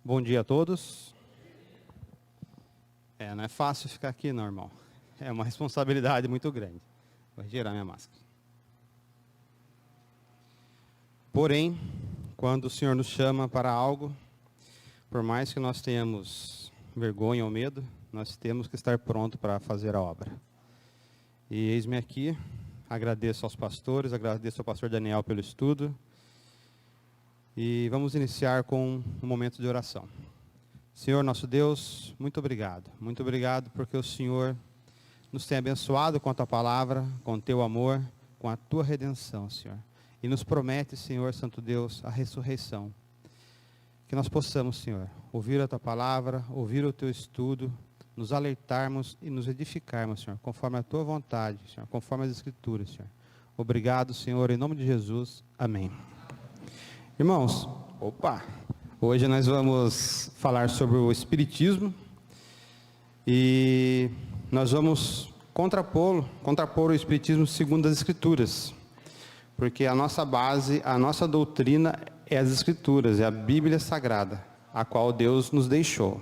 Bom dia a todos. Não é fácil ficar aqui, não, irmão. É uma responsabilidade muito grande. Vou retirar minha máscara. Porém, quando o Senhor nos chama para algo, por mais que nós tenhamos vergonha ou medo, nós temos que estar pronto para fazer a obra. E eis-me aqui, agradeço aos pastores, agradeço ao pastor Daniel pelo estudo. E vamos iniciar com um momento de oração. Senhor nosso Deus, muito obrigado. Muito obrigado porque o Senhor nos tem abençoado com a Tua palavra, com o Teu amor, com a Tua redenção, Senhor. E nos promete, Senhor Santo Deus, a ressurreição. Que nós possamos, Senhor, ouvir a Tua palavra, ouvir o Teu estudo, nos alertarmos e nos edificarmos, Senhor, conforme a Tua vontade, Senhor, conforme as Escrituras, Senhor. Obrigado, Senhor, em nome de Jesus. Amém. Irmãos, hoje nós vamos falar sobre o Espiritismo e nós vamos contrapor o Espiritismo segundo as Escrituras, porque a nossa base, a nossa doutrina é as Escrituras, é a Bíblia Sagrada, a qual Deus nos deixou.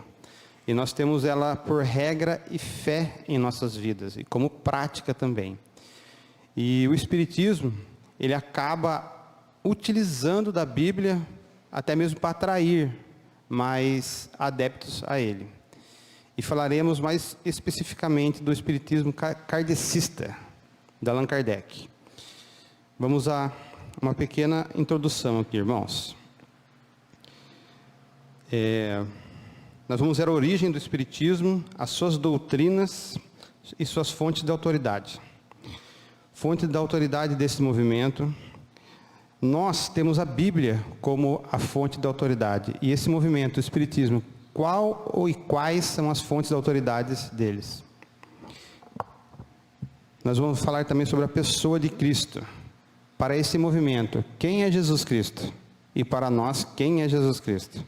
E nós temos ela por regra e fé em nossas vidas, e como prática também. E o Espiritismo, ele acaba utilizando da Bíblia, até mesmo para atrair mais adeptos a ele. E falaremos mais especificamente do Espiritismo kardecista, de Allan Kardec. Vamos a uma pequena introdução aqui, irmãos. Nós vamos ver a origem do Espiritismo, as suas doutrinas e suas fontes de autoridade. Fonte da autoridade desse movimento. Nós temos a Bíblia como a fonte da autoridade. E esse movimento, o Espiritismo, qual ou quais são as fontes da autoridade deles? Nós vamos falar também sobre a pessoa de Cristo. Para esse movimento, quem é Jesus Cristo? E para nós, quem é Jesus Cristo?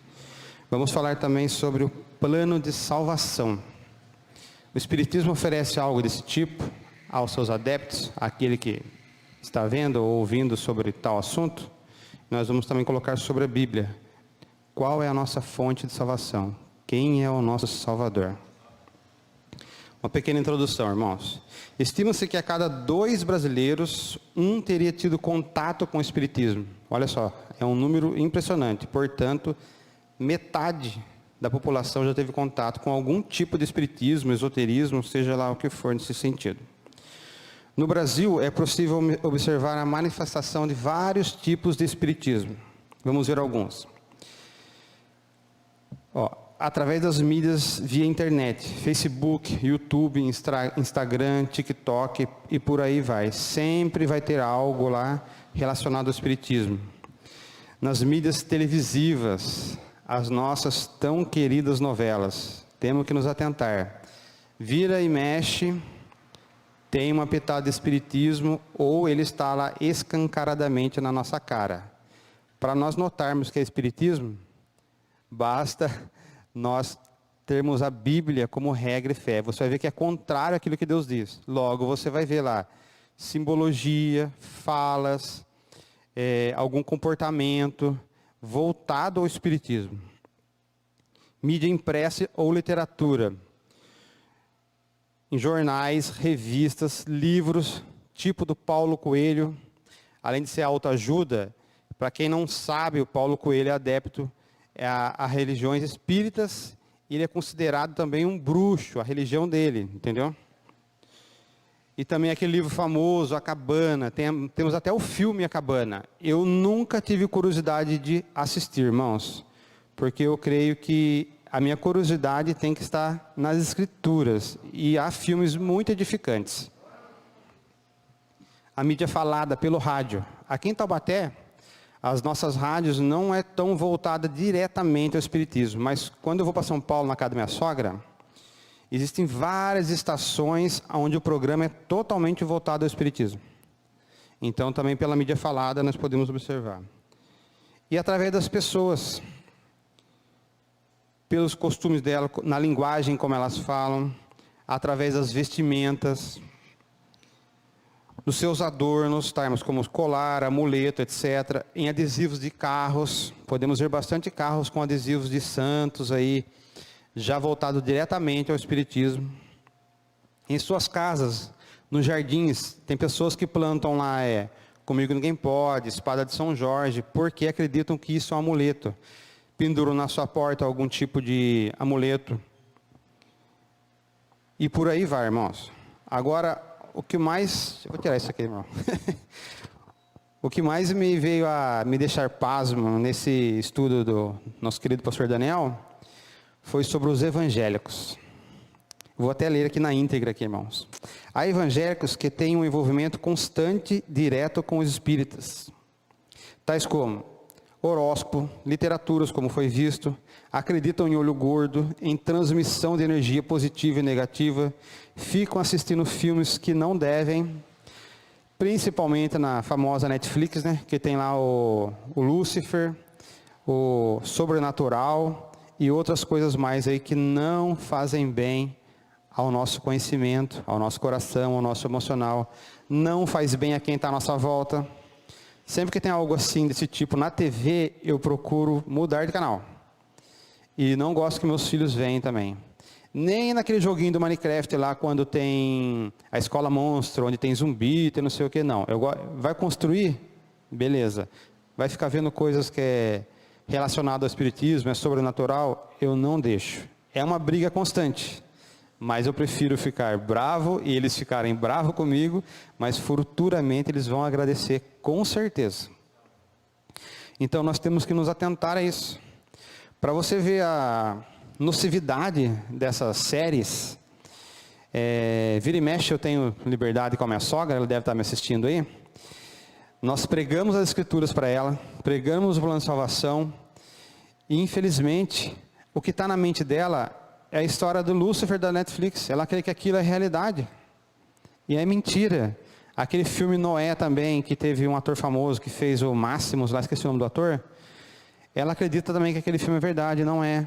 Vamos falar também sobre o plano de salvação. O Espiritismo oferece algo desse tipo aos seus adeptos, aquele que está vendo ou ouvindo sobre tal assunto. Nós vamos também colocar sobre a Bíblia. Qual é a nossa fonte de salvação? Quem é o nosso Salvador? Uma pequena introdução, irmãos. Estima-se que a cada 2 brasileiros, um teria tido contato com o Espiritismo. Olha só, é um número impressionante. Portanto, metade da população já teve contato com algum tipo de Espiritismo, esoterismo, seja lá o que for nesse sentido. No Brasil, é possível observar a manifestação de vários tipos de espiritismo. Vamos ver alguns. Através das mídias via internet, Facebook, YouTube, Instagram, TikTok e por aí vai. Sempre vai ter algo lá relacionado ao espiritismo. Nas mídias televisivas, as nossas tão queridas novelas. Temos que nos atentar. Vira e mexe, tem uma pitada de espiritismo, ou ele está lá escancaradamente na nossa cara. Para nós notarmos que é espiritismo, basta nós termos a Bíblia como regra e fé. Você vai ver que é contrário àquilo que Deus diz. Logo, você vai ver lá simbologia, falas, algum comportamento voltado ao espiritismo. Mídia impressa ou literatura. Em jornais, revistas, livros, tipo do Paulo Coelho. Além de ser autoajuda, para quem não sabe, o Paulo Coelho é adepto a religiões espíritas. Ele é considerado também um bruxo, a religião dele, entendeu? E também aquele livro famoso, A Cabana. Temos até o filme A Cabana. Eu nunca tive curiosidade de assistir, irmãos, porque eu creio que a minha curiosidade tem que estar nas Escrituras. E há filmes muito edificantes. A mídia falada pelo rádio. Aqui em Taubaté, as nossas rádios não é tão voltada diretamente ao espiritismo. Mas quando eu vou para São Paulo, na casa da minha sogra, existem várias estações onde o programa é totalmente voltado ao espiritismo. Então, também pela mídia falada, nós podemos observar. E através das pessoas, pelos costumes dela, na linguagem como elas falam, através das vestimentas. nos seus adornos, tá, irmãos, como colar, amuleto, etc., em adesivos de carros. Podemos ver bastante carros com adesivos de santos aí, já voltado diretamente ao espiritismo. Em suas casas, nos jardins, tem pessoas que plantam lá, comigo ninguém pode, espada de São Jorge, porque acreditam que isso é um amuleto. Penduram na sua porta algum tipo de amuleto. E por aí vai, irmãos. Agora, o que mais... Eu vou tirar isso aqui, irmão. O que mais me veio a me deixar pasmo nesse estudo do nosso querido pastor Daniel foi sobre os evangélicos. Vou até ler aqui na íntegra, aqui, irmãos. Há evangélicos que têm um envolvimento constante, direto com os espíritas, tais como horóscopo, literaturas, como foi visto, acreditam em olho gordo, em transmissão de energia positiva e negativa, ficam assistindo filmes que não devem, principalmente na famosa Netflix, né, que tem lá o Lúcifer, o Sobrenatural e outras coisas mais aí que não fazem bem ao nosso conhecimento, ao nosso coração, ao nosso emocional, não faz bem a quem está à nossa volta. Sempre que tem algo assim, desse tipo, na TV, eu procuro mudar de canal. E não gosto que meus filhos venham também. Nem naquele joguinho do Minecraft lá, quando tem a escola monstro, onde tem zumbi, tem não sei o que, não. Vai construir? Beleza. Vai ficar vendo coisas que é relacionado ao espiritismo, é sobrenatural? Eu não deixo. É uma briga constante. Mas eu prefiro ficar bravo e eles ficarem bravos comigo, mas futuramente eles vão agradecer com certeza. Então nós temos que nos atentar a isso. Para você ver a nocividade dessas séries, vira e mexe eu tenho liberdade com a minha sogra, ela deve estar me assistindo aí. Nós pregamos as escrituras para ela, pregamos o plano de salvação, e infelizmente o que está na mente dela é a história do Lúcifer da Netflix. Ela crê que aquilo é realidade. E é mentira. Aquele filme Noé também, que teve um ator famoso que fez o Máximos, lá esqueci o nome do ator. Ela acredita também que aquele filme é verdade, não é.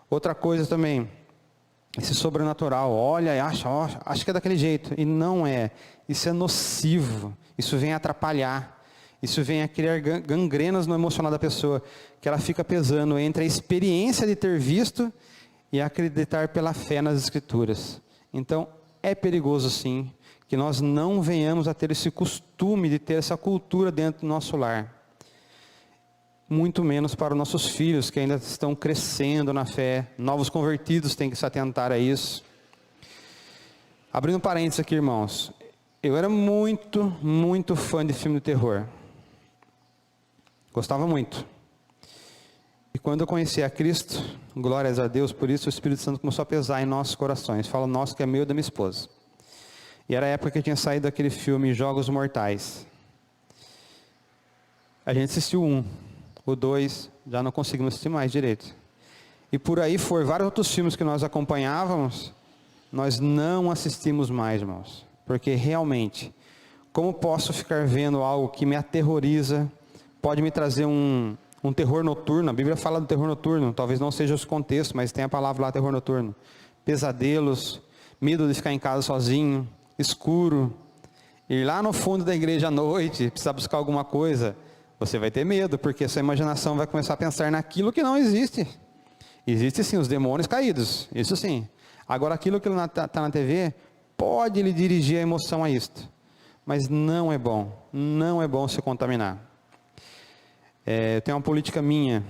Outra coisa também, esse sobrenatural, olha e acha que é daquele jeito. E não é. Isso é nocivo. Isso vem atrapalhar. Isso vem a criar gangrenas no emocional da pessoa, que ela fica pesando entre a experiência de ter visto e acreditar pela fé nas Escrituras. Então, é perigoso sim, que nós não venhamos a ter esse costume de ter essa cultura dentro do nosso lar. Muito menos para os nossos filhos, que ainda estão crescendo na fé. Novos convertidos têm que se atentar a isso. Abrindo parênteses aqui, irmãos. Eu era muito fã de filme de terror. Gostava muito. E quando eu conheci a Cristo, glórias a Deus por isso, o Espírito Santo começou a pesar em nossos corações. Fala nosso que é meu e da minha esposa. E era a época que eu tinha saído daquele filme Jogos Mortais. A gente assistiu o 2, já não conseguimos assistir mais direito. E por aí foi, vários outros filmes que nós acompanhávamos, nós não assistimos mais, irmãos. Porque realmente, como posso ficar vendo algo que me aterroriza, pode me trazer um terror noturno? A Bíblia fala do terror noturno, talvez não seja os contextos, mas tem a palavra lá, terror noturno. Pesadelos, medo de ficar em casa sozinho, escuro, ir lá no fundo da igreja à noite, precisar buscar alguma coisa, você vai ter medo, porque a sua imaginação vai começar a pensar naquilo que não existe. Existe sim os demônios caídos, isso sim. Agora aquilo que está na TV, pode lhe dirigir a emoção a isto. Mas não é bom se contaminar. Eu tenho uma política minha,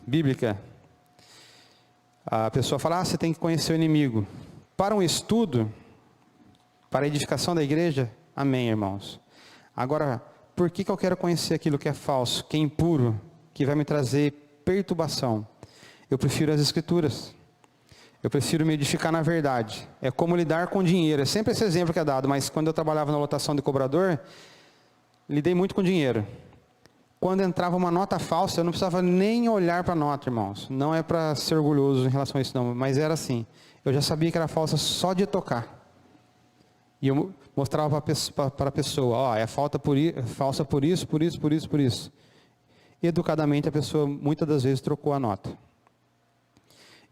bíblica. A pessoa fala, você tem que conhecer o inimigo. Para um estudo, para a edificação da igreja, amém, irmãos. Agora, por que eu quero conhecer aquilo que é falso, que é impuro, que vai me trazer perturbação? Eu prefiro as escrituras. Eu prefiro me edificar na verdade. É como lidar com dinheiro. É sempre esse exemplo que é dado, mas quando eu trabalhava na lotação de cobrador, lidei muito com dinheiro. Quando entrava uma nota falsa, eu não precisava nem olhar para a nota, irmãos. Não é para ser orgulhoso em relação a isso não, mas era assim. Eu já sabia que era falsa só de tocar. E eu mostrava para a pessoa, é falsa por isso, por isso, por isso, por isso. Educadamente a pessoa muitas das vezes trocou a nota.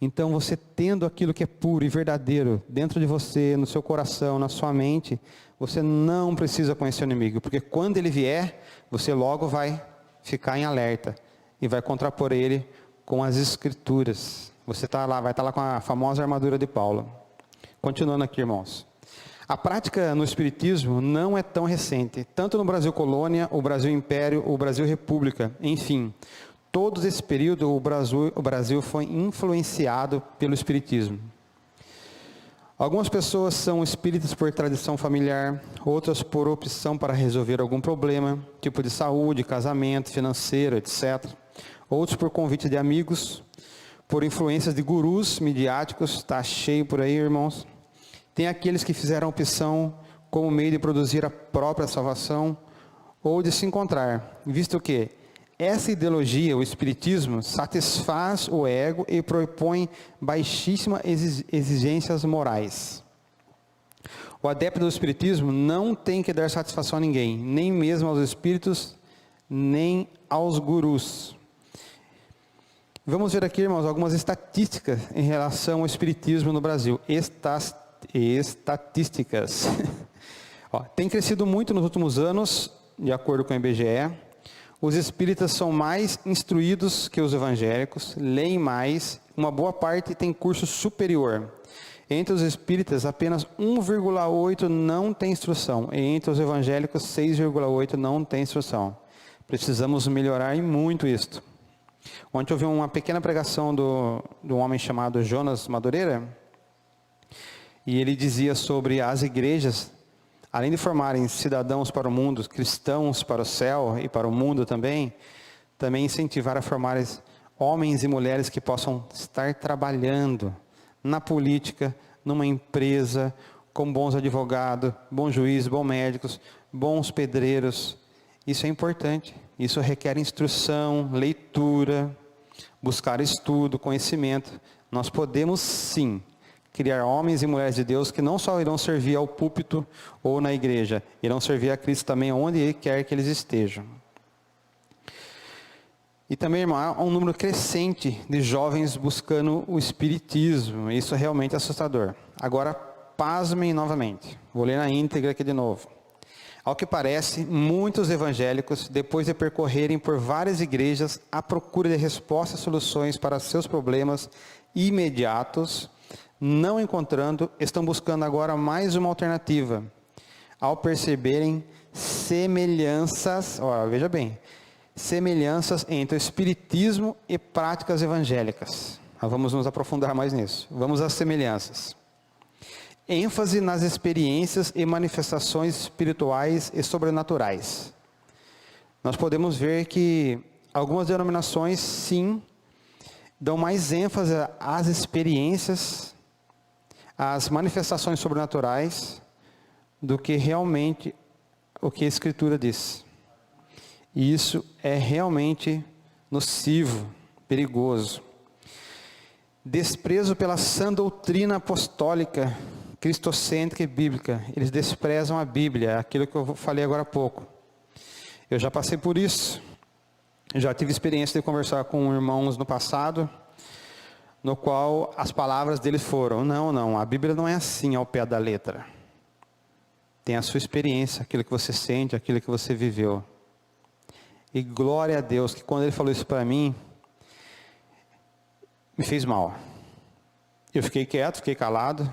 Então, você tendo aquilo que é puro e verdadeiro dentro de você, no seu coração, na sua mente, você não precisa conhecer o inimigo, porque quando ele vier, você logo vai ficar em alerta e vai contrapor ele com as Escrituras. Você vai estar lá com a famosa armadura de Paulo. Continuando aqui, irmãos. A prática no Espiritismo não é tão recente, tanto no Brasil Colônia, o Brasil Império, o Brasil República, enfim. Todo esse período o Brasil foi influenciado pelo Espiritismo. Algumas pessoas são espíritas por tradição familiar, outras por opção para resolver algum problema, tipo de saúde, casamento, financeiro, etc. Outros por convite de amigos, por influências de gurus midiáticos, está cheio por aí, irmãos. Tem aqueles que fizeram opção como meio de produzir a própria salvação ou de se encontrar, visto que essa ideologia, o Espiritismo, satisfaz o ego e propõe baixíssimas exigências morais. O adepto do Espiritismo não tem que dar satisfação a ninguém, nem mesmo aos espíritos, nem aos gurus. Vamos ver aqui, irmãos, algumas estatísticas em relação ao Espiritismo no Brasil. Estatísticas. Tem crescido muito nos últimos anos, de acordo com o IBGE. Os espíritas são mais instruídos que os evangélicos, leem mais, uma boa parte tem curso superior. Entre os espíritas, apenas 1,8% não tem instrução, e entre os evangélicos, 6,8% não tem instrução. Precisamos melhorar muito isto. Ontem eu vi uma pequena pregação de um homem chamado Jonas Madureira, e ele dizia sobre as igrejas, além de formarem cidadãos para o mundo, cristãos para o céu e para o mundo também incentivar a formar homens e mulheres que possam estar trabalhando na política, numa empresa, com bons advogados, bons juízes, bons médicos, bons pedreiros. Isso é importante, isso requer instrução, leitura, buscar estudo, conhecimento. Nós podemos sim criar homens e mulheres de Deus que não só irão servir ao púlpito ou na igreja, irão servir a Cristo também onde Ele quer que eles estejam. E também, irmão, há um número crescente de jovens buscando o Espiritismo. Isso é realmente assustador. Agora, pasmem novamente. Vou ler na íntegra aqui de novo. Ao que parece, muitos evangélicos, depois de percorrerem por várias igrejas à procura de respostas e soluções para seus problemas imediatos, não encontrando, estão buscando agora mais uma alternativa. Ao perceberem semelhanças, veja bem, semelhanças entre o Espiritismo e práticas evangélicas. Vamos nos aprofundar mais nisso. Vamos às semelhanças. ênfase nas experiências e manifestações espirituais e sobrenaturais. Nós podemos ver que algumas denominações, sim, dão mais ênfase às experiências, às manifestações sobrenaturais, do que realmente o que a Escritura diz. E isso é realmente nocivo, perigoso. Desprezo pela sã doutrina apostólica, cristocêntrica e bíblica. Eles desprezam a Bíblia, aquilo que eu falei agora há pouco. Eu já passei por isso. Eu já tive experiência de conversar com irmãos no passado, no qual as palavras deles foram: não, a Bíblia não é assim ao pé da letra. Tem a sua experiência, aquilo que você sente, aquilo que você viveu. E glória a Deus, que quando ele falou isso para mim, me fez mal. Eu fiquei quieto, fiquei calado.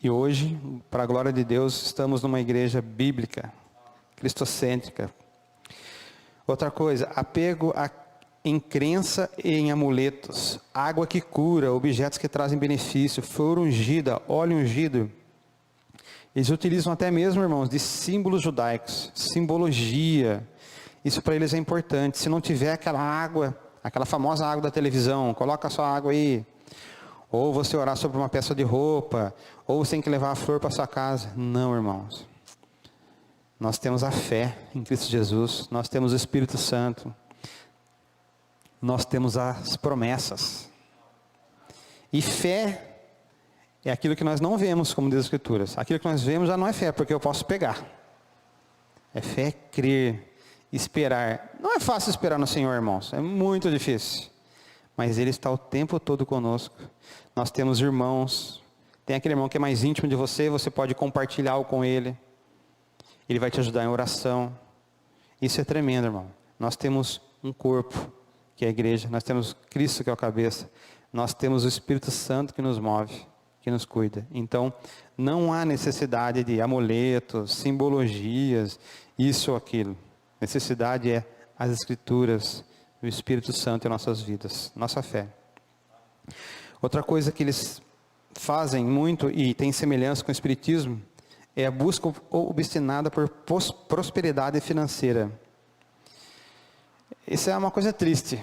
E hoje, para a glória de Deus, estamos numa igreja bíblica, cristocêntrica. Outra coisa, apego em crença e em amuletos. Água que cura, objetos que trazem benefício, flor ungida, óleo ungido. Eles utilizam até mesmo, irmãos, de símbolos judaicos, simbologia. Isso para eles é importante. Se não tiver aquela água, aquela famosa água da televisão, coloca a sua água aí. Ou você orar sobre uma peça de roupa, ou você tem que levar a flor para sua casa. Não, irmãos. Nós temos a fé em Cristo Jesus, nós temos o Espírito Santo, nós temos as promessas. E fé é aquilo que nós não vemos, como diz as Escrituras. Aquilo que nós vemos já não é fé, porque eu posso pegar. É fé crer, esperar. Não é fácil esperar no Senhor, irmãos, é muito difícil. mas Ele está o tempo todo conosco. Nós temos irmãos, tem aquele irmão que é mais íntimo de você, você pode compartilhar com ele. Ele vai te ajudar em oração. Isso é tremendo, irmão. Nós temos um corpo, que é a igreja. Nós temos Cristo, que é a cabeça. Nós temos o Espírito Santo que nos move, que nos cuida. Então, não há necessidade de amuletos, simbologias, isso ou aquilo. Necessidade é as Escrituras, o Espírito Santo em nossas vidas, nossa fé. Outra coisa que eles fazem muito e tem semelhança com o Espiritismo é a busca obstinada por prosperidade financeira. Isso é uma coisa triste.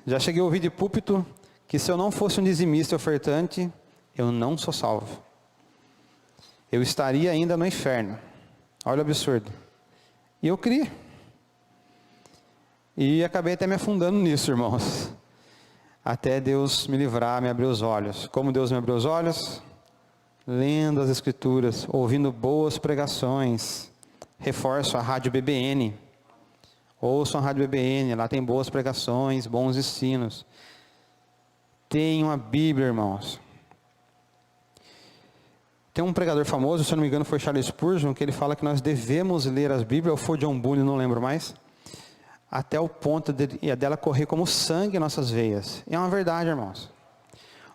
Já cheguei a ouvir de púlpito que se eu não fosse um dizimista e ofertante, eu não sou salvo. Eu estaria ainda no inferno. Olha o absurdo. E eu criei. E acabei até me afundando nisso, irmãos. Até Deus me livrar, me abrir os olhos. Como Deus me abriu os olhos? Lendo as Escrituras, ouvindo boas pregações. Reforço a Rádio BBN. Ouçam a Rádio BBN, lá tem boas pregações, bons ensinos. Tenham a Bíblia, irmãos. Tem um pregador famoso, se eu não me engano foi Charles Spurgeon, que ele fala que nós devemos ler as Bíblias, ou foi John Bunyan, não lembro mais, até o ponto dela correr como sangue em nossas veias. E é uma verdade, irmãos.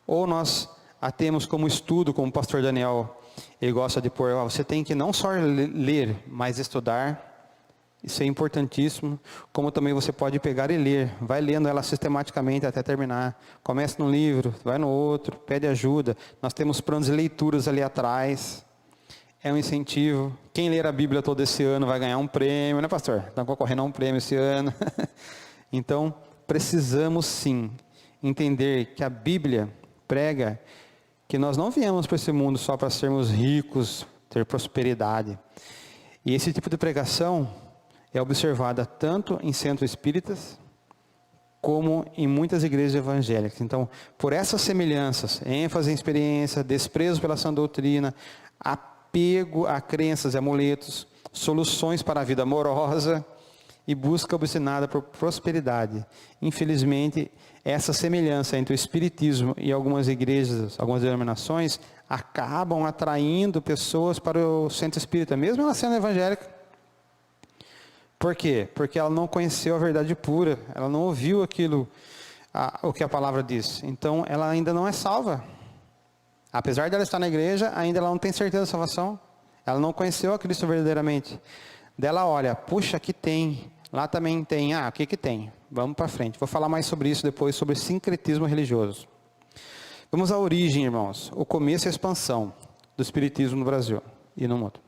Ou nós a temos como estudo, como o pastor Daniel, ele gosta de pôr, você tem que não só ler, mas estudar. Isso é importantíssimo, como também você pode pegar e ler, vai lendo ela sistematicamente até terminar, começa num livro, vai no outro, pede ajuda, nós temos planos de leituras ali atrás, é um incentivo, quem ler a Bíblia todo esse ano vai ganhar um prêmio, né pastor? Estão concorrendo a um prêmio esse ano, então precisamos sim entender que a Bíblia prega que nós não viemos para esse mundo só para sermos ricos, ter prosperidade, e esse tipo de pregação é observada tanto em centros espíritas, como em muitas igrejas evangélicas. Então, por essas semelhanças, ênfase em experiência, desprezo pela sã doutrina, apego a crenças e amuletos, soluções para a vida amorosa e busca obstinada por prosperidade. Infelizmente, essa semelhança entre o espiritismo e algumas igrejas, algumas denominações, acabam atraindo pessoas para o centro espírita, mesmo ela sendo evangélica. Por quê? Porque ela não conheceu a verdade pura, ela não ouviu aquilo, o que a palavra diz. Então, ela ainda não é salva. Apesar dela estar na igreja, ainda ela não tem certeza da salvação. Ela não conheceu a Cristo verdadeiramente. Dela olha, puxa, aqui tem, lá também tem, o que tem? Vamos para frente. Vou falar mais sobre isso depois, sobre sincretismo religioso. Vamos à origem, irmãos. O começo e a expansão do espiritismo no Brasil e no mundo.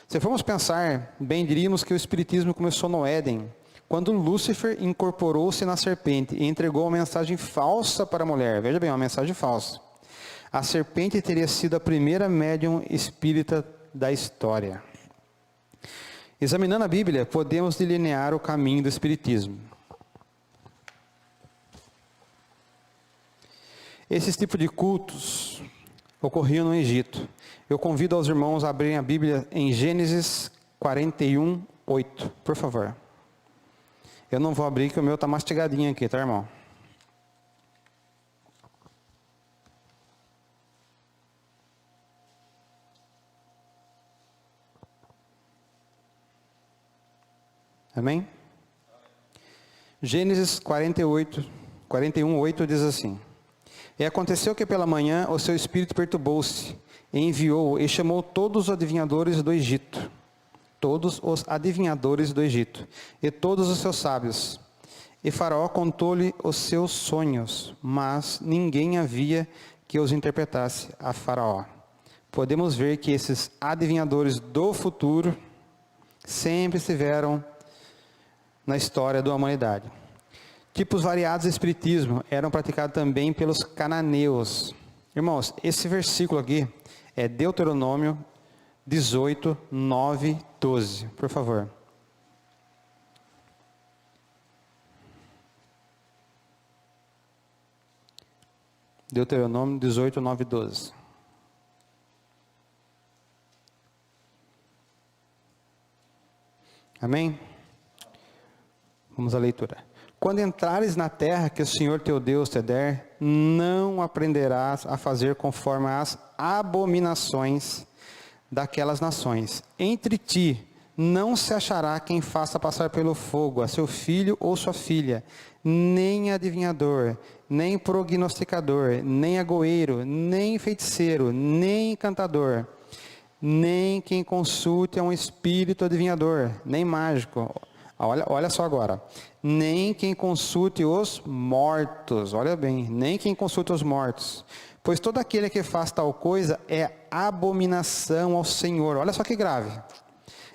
Se formos pensar, bem diríamos que o espiritismo começou no Éden, quando Lúcifer incorporou-se na serpente e entregou uma mensagem falsa para a mulher. Veja bem, uma mensagem falsa. A serpente teria sido a primeira médium espírita da história. Examinando a Bíblia, podemos delinear o caminho do espiritismo. Esses tipos de cultos ocorriam no Egito. Eu convido aos irmãos a abrirem a Bíblia em Gênesis 41, 8, por favor. Eu não vou abrir, que o meu está mastigadinho aqui, tá, irmão? Amém? Gênesis 41, 8 diz assim: E aconteceu que pela manhã o seu espírito perturbou-se, e enviou e chamou todos os adivinhadores do Egito, e todos os seus sábios. E Faraó contou-lhe os seus sonhos, mas ninguém havia que os interpretasse a Faraó. Podemos ver que esses adivinhadores do futuro sempre estiveram na história da humanidade. Tipos variados de espiritismo eram praticados também pelos cananeus. Irmãos, esse versículo aqui é Deuteronômio 18, 9, 12. Por favor. Deuteronômio 18, 9, 12. Amém? Vamos à leitura. Quando entrares na terra que o Senhor teu Deus te der, não aprenderás a fazer conforme as abominações daquelas nações. Entre ti não se achará quem faça passar pelo fogo a seu filho ou sua filha, nem adivinhador, nem prognosticador, nem agoeiro, nem feiticeiro, nem encantador, nem quem consulte a um espírito adivinhador, nem mágico. Olha só agora. Nem quem consulte os mortos. Olha bem, nem quem consulte os mortos. Pois todo aquele que faz tal coisa é abominação ao Senhor. Olha só que grave.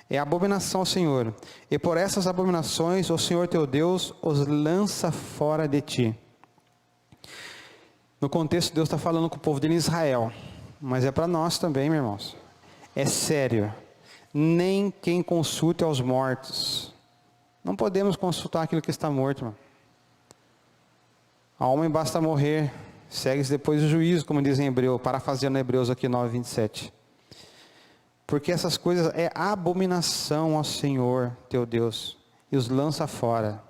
É abominação ao Senhor. E por essas abominações o Senhor teu Deus os lança fora de ti. No contexto, Deus está falando com o povo dele em Israel. Mas é para nós também, meus irmãos. É sério. Nem quem consulte aos mortos. Não podemos consultar aquilo que está morto, irmão. A homem basta morrer, segue-se depois o juízo, como diz em Hebreu, parafraseando Hebreus aqui 9:27. Porque essas coisas é abominação ao Senhor, teu Deus, e os lança fora.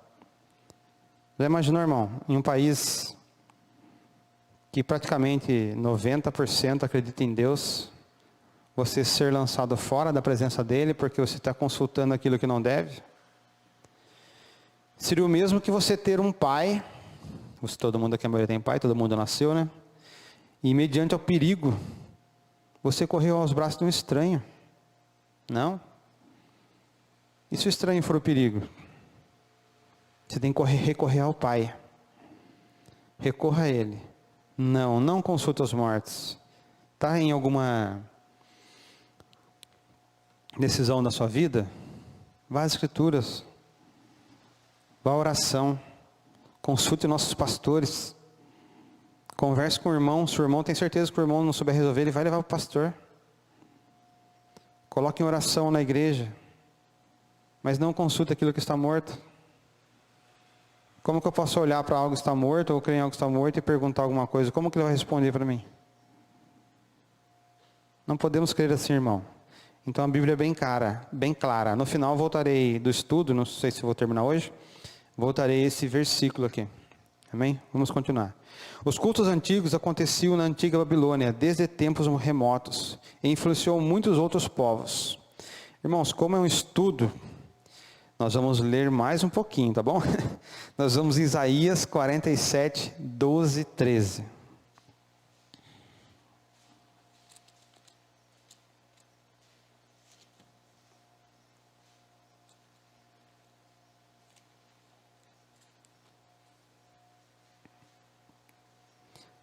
Já imaginou, irmão, em um país que praticamente 90% acredita em Deus, você ser lançado fora da presença dele, porque você está consultando aquilo que não deve? Seria o mesmo que você ter um pai, todo mundo aqui tem pai, todo mundo nasceu, né? E mediante ao perigo, você correu aos braços de um estranho. Não? E se o estranho for o perigo? Você tem que recorrer ao pai. Recorra a ele. Não consulta os mortos. Está em alguma decisão da sua vida? Vá às Escrituras. Vá à oração, consulte nossos pastores, converse com o irmão. Se o irmão tem certeza que o irmão não souber resolver, ele vai levar para o pastor. Coloque em oração na igreja, mas não consulte aquilo que está morto. Como que eu posso olhar para algo que está morto, ou crer em algo que está morto e perguntar alguma coisa? Como que ele vai responder para mim? Não podemos crer assim, irmão. Então a Bíblia é bem clara. No final voltarei do estudo, não sei se vou terminar hoje, voltarei a esse versículo aqui. Amém? Vamos continuar. Os cultos antigos aconteciam na antiga Babilônia, desde tempos remotos, e influenciou muitos outros povos. Irmãos, como é um estudo, nós vamos ler mais um pouquinho, tá bom? Nós vamos em Isaías 47, 12, 13.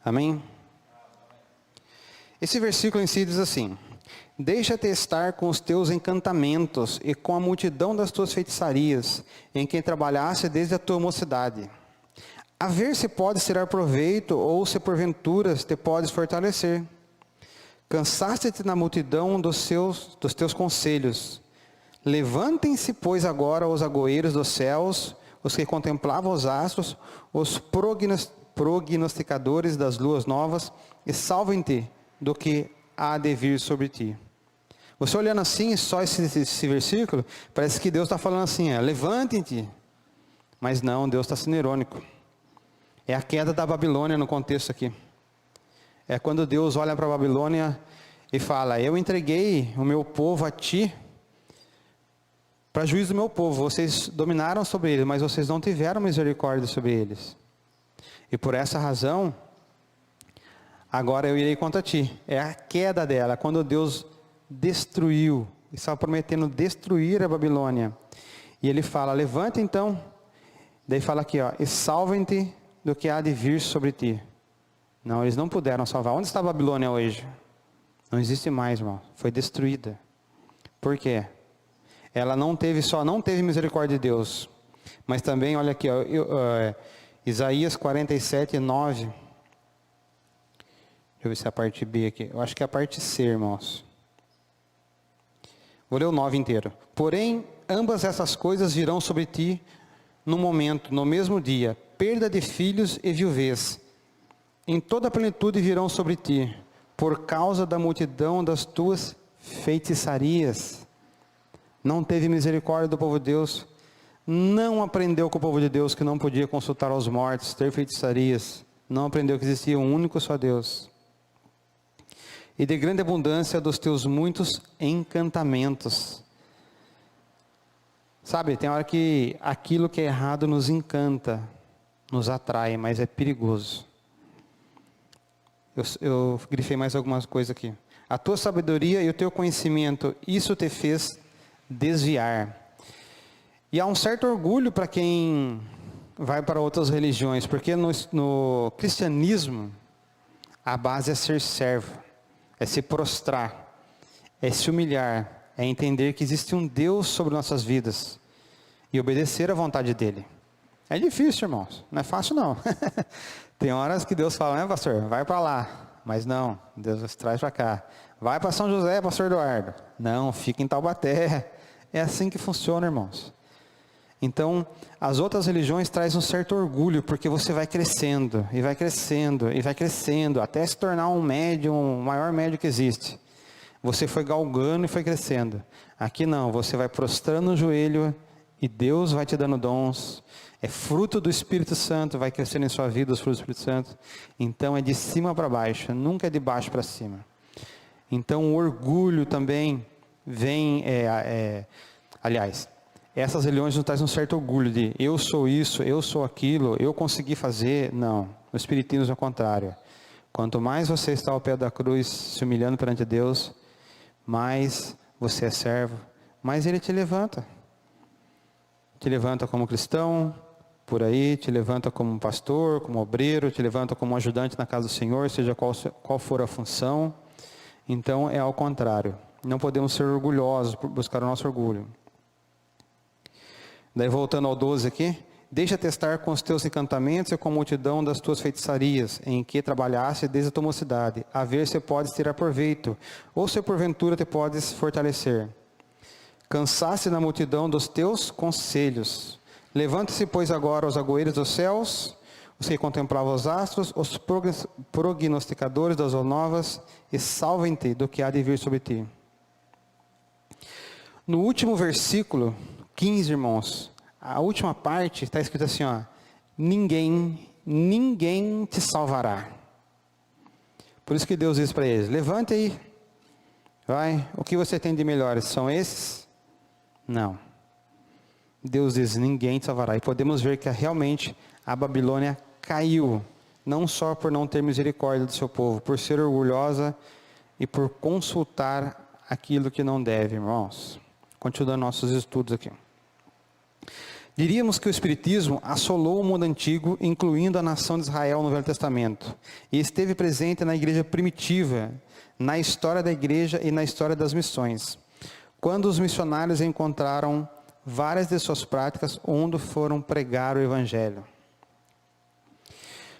Amém? Esse versículo em si diz assim: deixa-te estar com os teus encantamentos e com a multidão das tuas feitiçarias, em quem trabalhaste desde a tua mocidade. A ver se podes tirar proveito, ou se porventura te podes fortalecer. Cansaste-te na multidão dos teus conselhos. Levantem-se, pois, agora os agoeiros dos céus, os que contemplavam os astros, os prognosticadores das luas novas, e salvem-te do que há de vir sobre ti. Você olhando assim, só esse versículo, parece que Deus está falando assim, levante-te. Mas não, Deus está sendo irônico. É a queda da Babilônia no contexto aqui. É quando Deus olha para a Babilônia e fala: eu entreguei o meu povo a ti, para juízo do meu povo. Vocês dominaram sobre eles, mas vocês não tiveram misericórdia sobre eles. E por essa razão, agora eu irei contra ti. É a queda dela, quando Deus destruiu, estava prometendo destruir a Babilônia. E ele fala: levanta então. Daí fala aqui, e salvem-te do que há de vir sobre ti. Não, eles não puderam salvar. Onde está a Babilônia hoje? Não existe mais, irmão. Foi destruída. Por quê? Ela não teve misericórdia de Deus. Mas também, olha aqui, Isaías 47, 9. Deixa eu ver se é a parte B aqui. Eu acho que é a parte C, irmãos. Vou ler o 9 inteiro. Porém, ambas essas coisas virão sobre ti no momento, no mesmo dia. Perda de filhos e viuvez. Em toda a plenitude virão sobre ti, por causa da multidão das tuas feitiçarias. Não teve misericórdia do povo de Deus. Não aprendeu com o povo de Deus que não podia consultar aos mortos, ter feitiçarias. Não aprendeu que existia um único só Deus. E de grande abundância dos teus muitos encantamentos. Sabe, tem hora que aquilo que é errado nos encanta, nos atrai, mas é perigoso. Eu grifei mais algumas coisas aqui. A tua sabedoria e o teu conhecimento, isso te fez desviar. E há um certo orgulho para quem vai para outras religiões, porque no cristianismo, a base é ser servo, é se prostrar, é se humilhar, é entender que existe um Deus sobre nossas vidas e obedecer à vontade dEle. É difícil, irmãos, não é fácil não. Tem horas que Deus fala, né, pastor, vai para lá, mas não, Deus nos traz para cá. Vai para São José, pastor Eduardo. Não, fica em Taubaté. É assim que funciona, irmãos. Então, as outras religiões trazem um certo orgulho, porque você vai crescendo, e vai crescendo, e vai crescendo, até se tornar um médium, o maior médium que existe. Você foi galgando e foi crescendo. Aqui não, você vai prostrando o joelho, e Deus vai te dando dons. É fruto do Espírito Santo, vai crescendo em sua vida os frutos do Espírito Santo. Então, é de cima para baixo, nunca é de baixo para cima. Então, o orgulho também vem, aliás... Essas religiões nos trazem um certo orgulho de eu sou isso, eu sou aquilo, eu consegui fazer. Não, o Espiritismo é o contrário. Quanto mais você está ao pé da cruz, se humilhando perante Deus, mais você é servo, mais Ele te levanta. Te levanta como cristão, por aí, te levanta como pastor, como obreiro, te levanta como ajudante na casa do Senhor, seja qual for a função. Então é ao contrário. Não podemos ser orgulhosos por buscar o nosso orgulho. Daí voltando ao 12 aqui, deixa testar com os teus encantamentos e com a multidão das tuas feitiçarias, em que trabalhaste desde a tua mocidade, a ver se podes tirar proveito, ou se porventura te podes fortalecer. Cansaste na multidão dos teus conselhos. Levante-se, pois, agora os agoeiros dos céus, os que contemplavam os astros, os prognosticadores das novas, e salvem-te do que há de vir sobre ti. No último versículo 15, irmãos, a última parte está escrito assim, ó, ninguém te salvará. Por isso que Deus diz para eles, levante aí, vai, o que você tem de melhores, são esses? Não. Deus diz, ninguém te salvará. E podemos ver que realmente a Babilônia caiu, não só por não ter misericórdia do seu povo, por ser orgulhosa e por consultar aquilo que não deve, irmãos. Continuando nossos estudos aqui. Diríamos que o Espiritismo assolou o mundo antigo, incluindo a nação de Israel no Velho Testamento, e esteve presente na igreja primitiva, na história da igreja e na história das missões, quando os missionários encontraram várias de suas práticas onde foram pregar o Evangelho.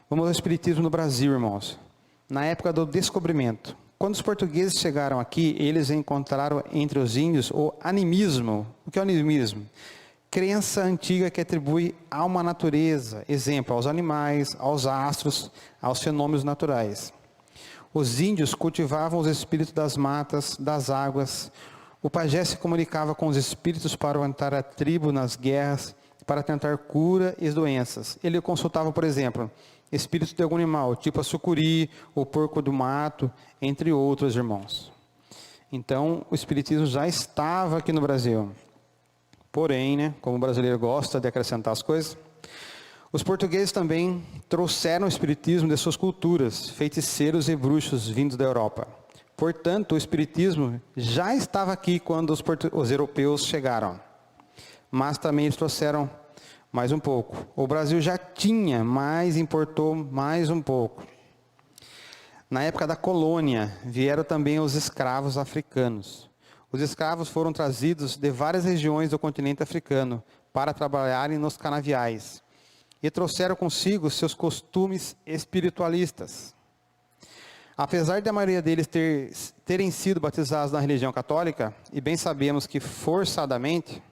Vamos ao Espiritismo no Brasil, irmãos. Na época do descobrimento, quando os portugueses chegaram aqui, eles encontraram entre os índios o animismo. O que é o animismo? Crença antiga que atribui a uma natureza, exemplo, aos animais, aos astros, aos fenômenos naturais. Os índios cultivavam os espíritos das matas, das águas. O pajé se comunicava com os espíritos para orientar a tribo nas guerras, para tentar cura e doenças. Ele consultava, por exemplo, espíritos de algum animal, tipo a sucuri, o porco do mato, entre outros, irmãos. Então, o espiritismo já estava aqui no Brasil. Porém, né, como o brasileiro gosta de acrescentar as coisas, os portugueses também trouxeram o espiritismo de suas culturas, feiticeiros e bruxos vindos da Europa. Portanto, o espiritismo já estava aqui quando os europeus chegaram. Mas também eles trouxeram mais um pouco. O Brasil já tinha, mas importou mais um pouco. Na época da colônia, vieram também os escravos africanos. Os escravos foram trazidos de várias regiões do continente africano para trabalharem nos canaviais e trouxeram consigo seus costumes espiritualistas. Apesar de a maioria deles terem sido batizados na religião católica, e bem sabemos que forçadamente,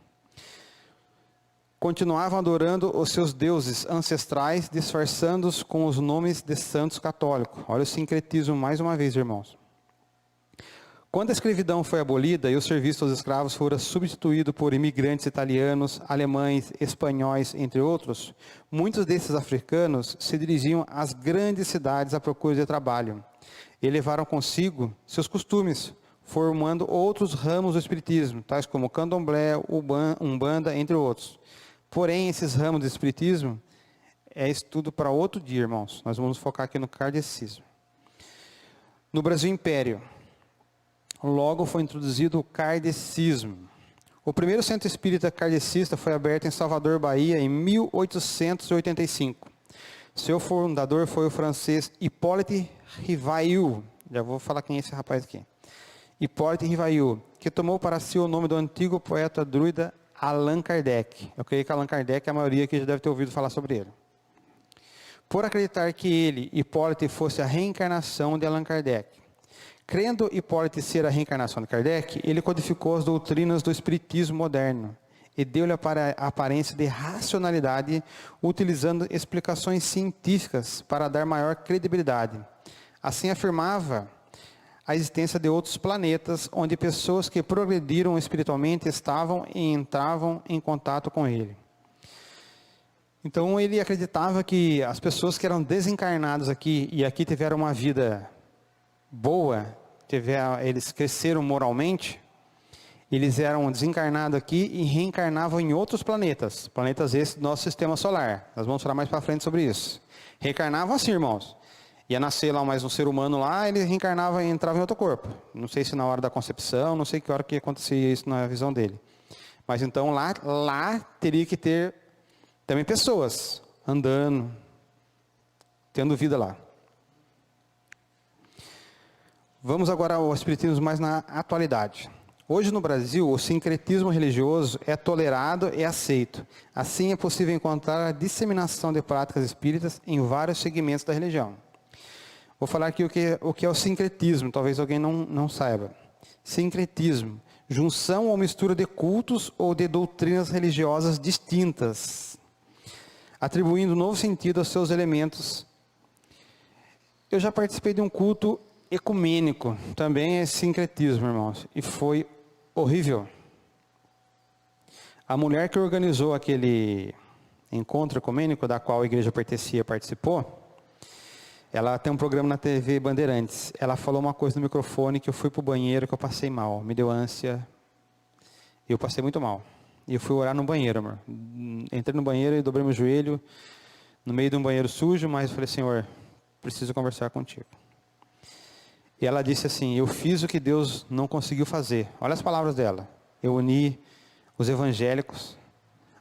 continuavam adorando os seus deuses ancestrais, disfarçando-os com os nomes de santos católicos. Olha o sincretismo mais uma vez, irmãos. Quando a escravidão foi abolida e o serviço aos escravos fora substituído por imigrantes italianos, alemães, espanhóis, entre outros, muitos desses africanos se dirigiam às grandes cidades à procura de trabalho e levaram consigo seus costumes, formando outros ramos do espiritismo, tais como candomblé, umbanda, entre outros. Porém, esses ramos do espiritismo é estudo para outro dia, irmãos. Nós vamos focar aqui no kardecismo. No Brasil Império, logo foi introduzido o kardecismo. O primeiro centro espírita kardecista foi aberto em Salvador, Bahia, em 1885. Seu fundador foi o francês Hippolyte Rivail. Já vou falar quem é esse rapaz aqui. Hippolyte Rivail, que tomou para si o nome do antigo poeta druida Allan Kardec. Eu creio que Allan Kardec, a maioria aqui já deve ter ouvido falar sobre ele. Por acreditar que ele, Hippolyte, fosse a reencarnação de Allan Kardec. Crendo Hippolyte ser a reencarnação de Kardec, ele codificou as doutrinas do espiritismo moderno e deu-lhe a aparência de racionalidade, utilizando explicações científicas para dar maior credibilidade. Assim afirmava a existência de outros planetas, onde pessoas que progrediram espiritualmente estavam e entravam em contato com ele. Então ele acreditava que as pessoas que eram desencarnadas aqui, e aqui tiveram uma vida boa, eles cresceram moralmente, eles eram desencarnados aqui e reencarnavam em outros planetas, planetas esses do nosso sistema solar. Nós vamos falar mais para frente sobre isso. Reencarnavam assim, irmãos. Ia nascer lá mais um ser humano lá, ele reencarnava e entrava em outro corpo. Não sei se na hora da concepção, não sei que hora que acontecia isso na visão dele. Mas então lá teria que ter também pessoas andando, tendo vida lá. Vamos agora ao espiritismo mais na atualidade. Hoje no Brasil, o sincretismo religioso é tolerado e aceito. Assim é possível encontrar a disseminação de práticas espíritas em vários segmentos da religião. Vou falar aqui o que é o sincretismo, talvez alguém não saiba. Sincretismo, junção ou mistura de cultos ou de doutrinas religiosas distintas, atribuindo novo sentido aos seus elementos. Eu já participei de um culto ecumênico, também é sincretismo, irmãos, e foi horrível. A mulher que organizou aquele encontro ecumênico, da qual a igreja pertencia, participou, ela tem um programa na TV Bandeirantes. Ela falou uma coisa no microfone que eu fui para o banheiro, que eu passei mal, me deu ânsia, eu passei muito mal. E eu fui orar no banheiro, amor. Entrei no banheiro e dobrei meu joelho, no meio de um banheiro sujo, mas eu falei, Senhor, preciso conversar contigo. E ela disse assim, eu fiz o que Deus não conseguiu fazer. Olha as palavras dela. Eu uni os evangélicos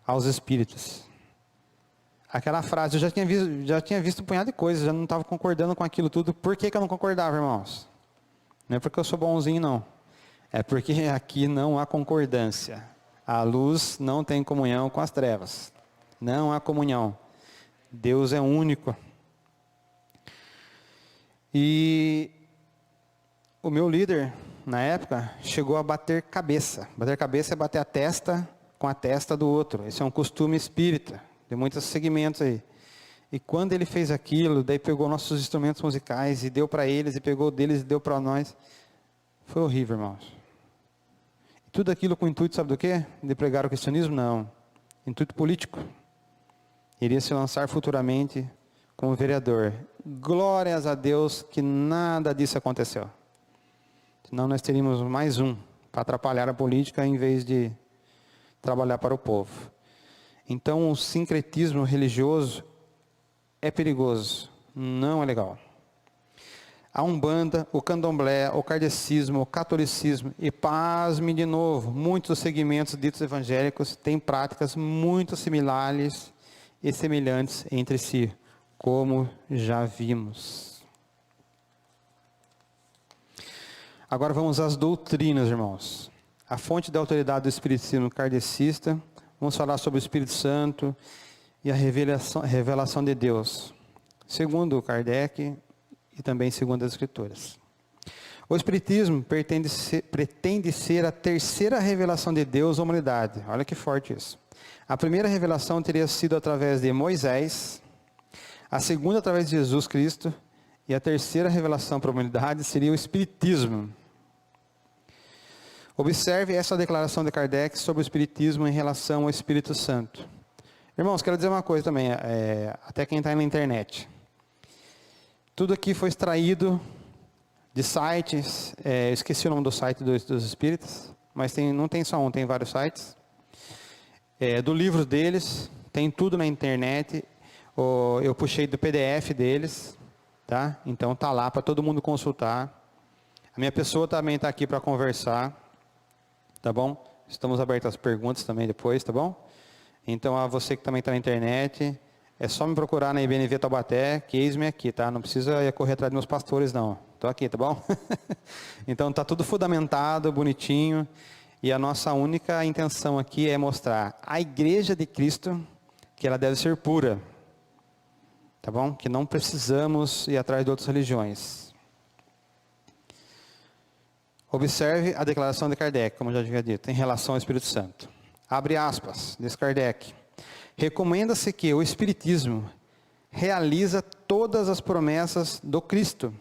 aos espíritas. Aquela frase, eu já tinha visto um punhado de coisas, já não estava concordando com aquilo tudo. Por que eu não concordava, irmãos? Não é porque eu sou bonzinho, não. É porque aqui não há concordância. A luz não tem comunhão com as trevas. Não há comunhão. Deus é único. E o meu líder, na época, chegou a bater cabeça. Bater cabeça é bater a testa com a testa do outro. Esse é um costume espírita, de muitos segmentos aí. E quando ele fez aquilo, daí pegou nossos instrumentos musicais e deu para eles, e pegou deles e deu para nós. Foi horrível, irmãos. E tudo aquilo com o intuito, sabe do quê? De pregar o cristianismo? Não. Intuito político. Iria se lançar futuramente como vereador. Glórias a Deus que nada disso aconteceu. Senão nós teríamos mais um para atrapalhar a política em vez de trabalhar para o povo. Então o sincretismo religioso é perigoso, não é legal. A Umbanda, o Candomblé, o Kardecismo, o Catolicismo e, pasme de novo, muitos segmentos ditos evangélicos têm práticas muito similares e semelhantes entre si, como já vimos. Agora vamos às doutrinas, irmãos. A fonte da autoridade do espiritismo kardecista. Vamos falar sobre o Espírito Santo e a revelação de Deus, segundo Kardec e também segundo as Escrituras. O Espiritismo pretende ser a terceira revelação de Deus à humanidade. Olha que forte isso. A primeira revelação teria sido através de Moisés, a segunda através de Jesus Cristo, e a terceira revelação para a humanidade seria o Espiritismo. Observe essa declaração de Kardec sobre o Espiritismo em relação ao Espírito Santo. Irmãos, quero dizer uma coisa também, até quem está aí na internet. Tudo aqui foi extraído de sites, eu esqueci o nome do site dos espíritas, mas não tem só um, tem vários sites. Do livro deles, tem tudo na internet, eu puxei do PDF deles, tá? Então está lá para todo mundo consultar. A minha pessoa também está aqui para conversar, tá bom? Estamos abertos às perguntas também depois, tá bom? Então, a você que também está na internet, é só me procurar na IBNV Taubaté, que eis-me aqui, tá? Não precisa correr atrás dos meus pastores, não. Estou aqui, tá bom? Então, está tudo fundamentado, bonitinho. E a nossa única intenção aqui é mostrar a Igreja de Cristo, que ela deve ser pura. Tá bom? Que não precisamos ir atrás de outras religiões. Observe a declaração de Kardec, como já havia dito, em relação ao Espírito Santo. Abre aspas, diz Kardec. Recomenda-se que o Espiritismo realiza todas as promessas do Cristo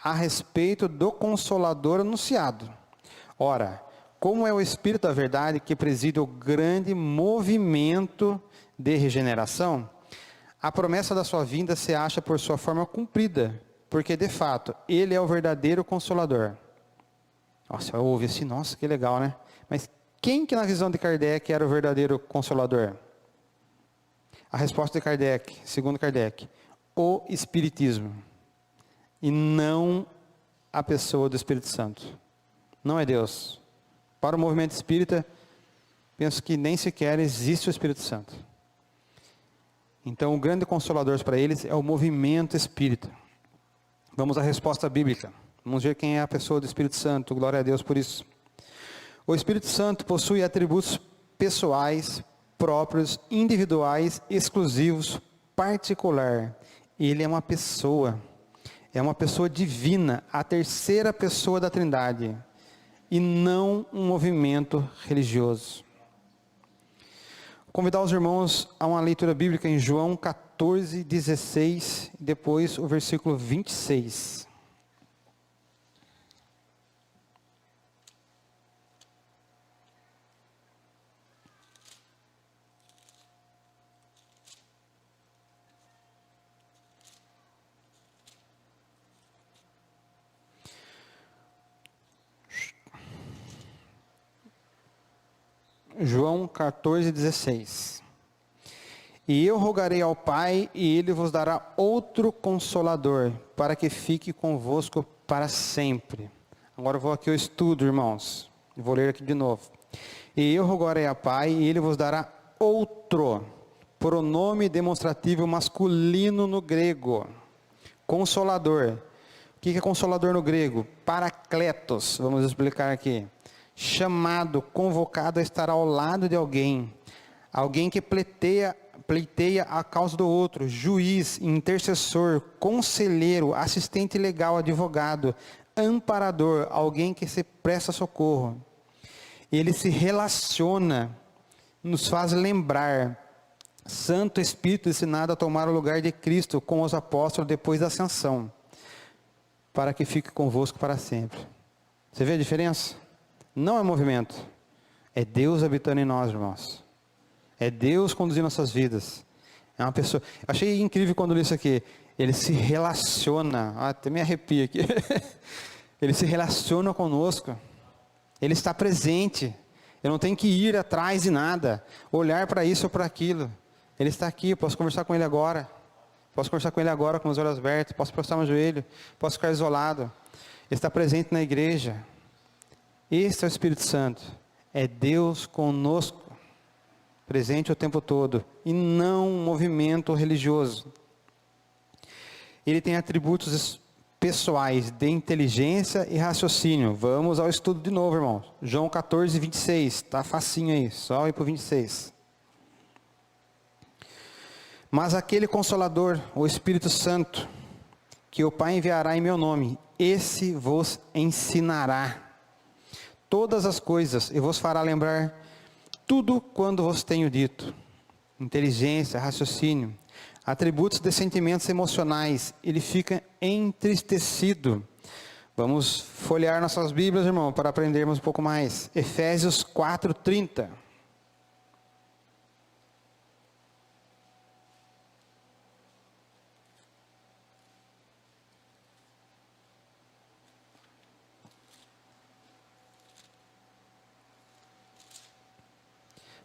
a respeito do Consolador anunciado. Ora, como é o Espírito da Verdade que preside o grande movimento de regeneração, a promessa da sua vinda se acha por sua forma cumprida, porque de fato, ele é o verdadeiro Consolador. Nossa, eu ouvi assim, nossa, que legal, né? Mas quem que na visão de Kardec era o verdadeiro Consolador? A resposta de Kardec, segundo Kardec, o Espiritismo. E não a pessoa do Espírito Santo. Não é Deus. Para o movimento espírita, penso que nem sequer existe o Espírito Santo. Então, o grande consolador para eles é o movimento espírita. Vamos à resposta bíblica. Vamos ver quem é a pessoa do Espírito Santo. Glória a Deus por isso. O Espírito Santo possui atributos pessoais, próprios, individuais, exclusivos, particular. Ele é uma pessoa divina, a terceira pessoa da Trindade, e não um movimento religioso. Vou convidar os irmãos a uma leitura bíblica em João 14, 16, e depois o versículo 26. João 14, 16. E eu rogarei ao Pai, e Ele vos dará outro Consolador, para que fique convosco para sempre. Agora eu vou aqui ao estudo, irmãos. Vou ler aqui de novo. E eu rogarei ao Pai, e Ele vos dará outro, pronome demonstrativo masculino no grego. Consolador. O que é Consolador no grego? Paracletos, vamos explicar aqui. Chamado, convocado a estar ao lado de alguém que pleiteia a causa do outro, juiz, intercessor, conselheiro, assistente legal, advogado, amparador, alguém que se presta socorro. Ele se relaciona, nos faz lembrar, Santo Espírito ensinado a tomar o lugar de Cristo com os apóstolos depois da ascensão, para que fique convosco para sempre. Você vê a diferença? Não é movimento, é Deus habitando em nós, irmãos. É Deus conduzindo nossas vidas. É uma pessoa. Achei incrível quando li isso aqui. Ele se relaciona. Até me arrepia aqui. Ele se relaciona conosco. Ele está presente. Eu não tenho que ir atrás de nada, olhar para isso ou para aquilo. Ele está aqui. Eu posso conversar com Ele agora. Posso conversar com Ele agora com os olhos abertos. Posso prostrar meu joelho. Posso ficar isolado. Ele está presente na igreja. Este é o Espírito Santo, é Deus conosco, presente o tempo todo, e não um movimento religioso. Ele tem atributos pessoais de inteligência e raciocínio. Vamos ao estudo de novo, irmãos. João 14, 26, está facinho aí, só ir para o 26. Mas aquele Consolador, o Espírito Santo, que o Pai enviará em meu nome, esse vos ensinará todas as coisas, e vos fará lembrar tudo quando vos tenho dito. Inteligência, raciocínio, atributos de sentimentos emocionais. Ele fica entristecido. Vamos folhear nossas Bíblias, irmão, para aprendermos um pouco mais. Efésios 4:30.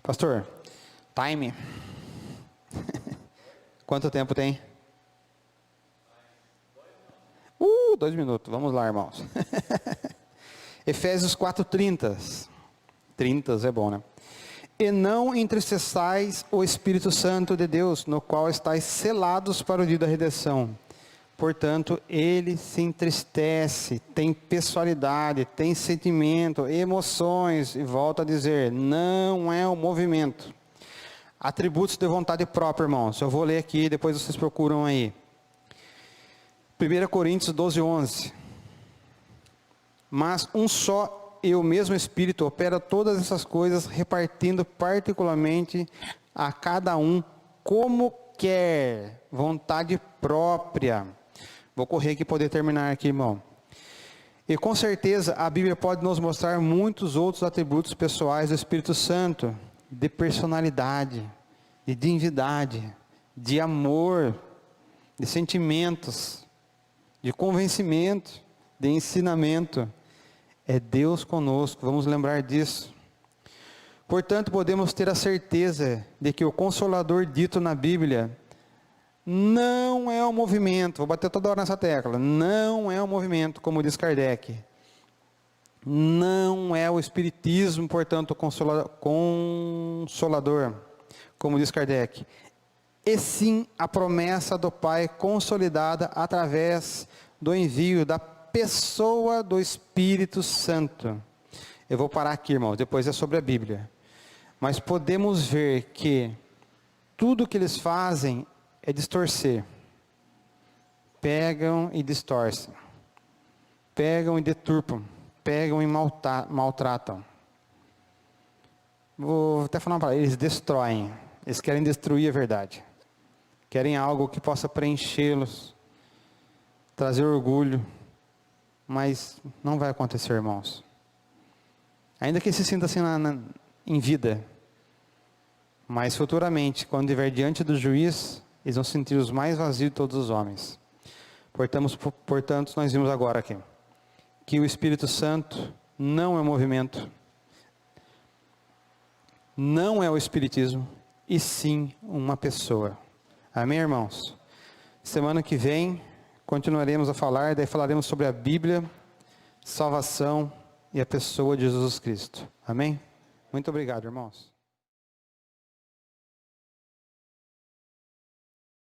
Pastor, time. Quanto tempo tem? 2 minutos. Vamos lá, irmãos. Efésios 4:30. 30 é bom, né? E não entristeçais o Espírito Santo de Deus, no qual estáis selados para o dia da redenção. Portanto, ele se entristece, tem pessoalidade, tem sentimento, emoções, e volta a dizer, não é o movimento. Atributos de vontade própria, irmãos. Eu vou ler aqui, depois vocês procuram aí. 1 Coríntios 12:11. Mas um só e o mesmo Espírito opera todas essas coisas, repartindo particularmente a cada um como quer, vontade própria. Vou correr aqui para poder terminar aqui, irmão. E com certeza a Bíblia pode nos mostrar muitos outros atributos pessoais do Espírito Santo, de personalidade, de divindade, de amor, de sentimentos, de convencimento, de ensinamento. É Deus conosco, vamos lembrar disso. Portanto, podemos ter a certeza de que o Consolador dito na Bíblia não é um movimento, vou bater toda hora nessa tecla, não é um movimento, como diz Kardec. Não é o Espiritismo, portanto, consolador, como diz Kardec. E sim a promessa do Pai consolidada através do envio da pessoa do Espírito Santo. Eu vou parar aqui, irmãos, depois é sobre a Bíblia. Mas podemos ver que tudo que eles fazem é distorcer. Pegam e distorcem. Pegam e deturpam. Pegam e maltratam. Vou até falar uma palavra, eles destroem. Eles querem destruir a verdade. Querem algo que possa preenchê-los, trazer orgulho. Mas não vai acontecer, irmãos. Ainda que se sinta assim em vida. Mas futuramente, quando estiver diante do juiz, eles vão sentir os mais vazios de todos os homens. Portanto, nós vimos agora aqui que o Espírito Santo não é movimento, não é o Espiritismo, e sim uma pessoa. Amém, irmãos? Semana que vem, continuaremos a falar, daí falaremos sobre a Bíblia, salvação e a pessoa de Jesus Cristo. Amém? Muito obrigado, irmãos.